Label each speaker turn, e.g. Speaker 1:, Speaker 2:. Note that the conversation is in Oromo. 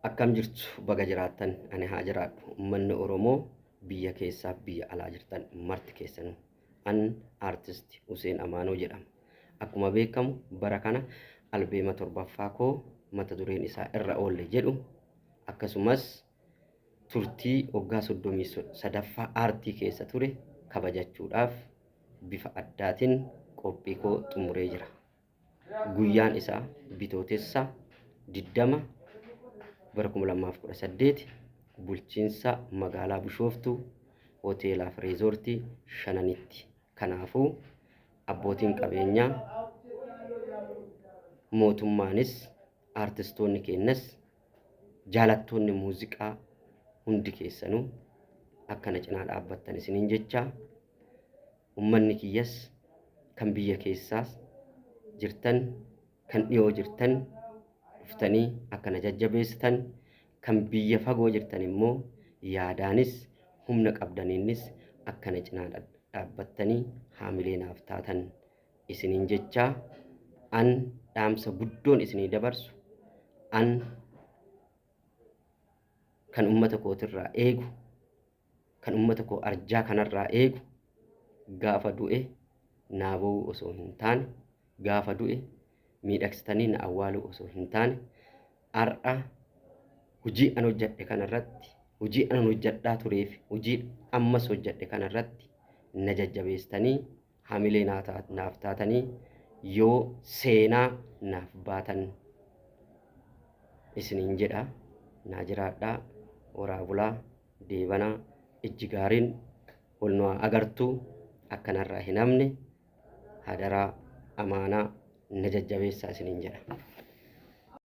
Speaker 1: Akkam jirtu baga jiraattan ani haa jiraadhu uummanni Oromoo biyya keessaa biyya alaa jirtan marti keessanuu an artist Hussein Amaanoo jedhama. Akkuma beekamu bara kana albeema torbaffaa koo mata dureen isaa irra oolle jedhu akkasumas turtii waggaa 33ffaa aartii keessa ture kabajachuudhaaf bifa addaatiin qophii koo xumuree jira. Guyyaan isaa bitootessa 20 bara 2018 bulchiinsa magaalaa Bishooftuu hoteelaa fi reezoortii Shananitti. Kanaafuu abbootiin qabeenyaa mootummaanis artistoonni keenyas jaalattoonni muuziqaa hundi keessanuu akkana cinaa dhaabbattan isiniin jecha ummanni kiyyas kan biyya keessaas jirtan kan dhiyoo jirtan dhuftanii akkana jajjabeessitan kan biyya fagoo jirtan immoo yaadaanis humna qabdaniinis akkana cinaa dhaabbattanii haamilee naaf taatan isiniin jecha an dhaamsa guddoon isinii dabarsu an kan ummata kootirraa eegu kan ummata koo arjaa kanarraa eegu gaafa du'e naaboo osoo hin taane gaafa du'e miidhagsitanii na awwaaluu osoo hin taane har'a hojii an hojjedhe kanarratti hojii an hojjedhaa tureef hojii ammas hojjedhe kanarratti na jajjabeessitanii haamilee naaf taatanii yoo seenaa naaf baatan isiniin jedha. Naa jiraadhaa horaa bulaa deebanaa ijji gaariin wal nu agartuu akkanarraa hin hamne hadaraa amaanaa na jajjabeessaa isiniin jedha.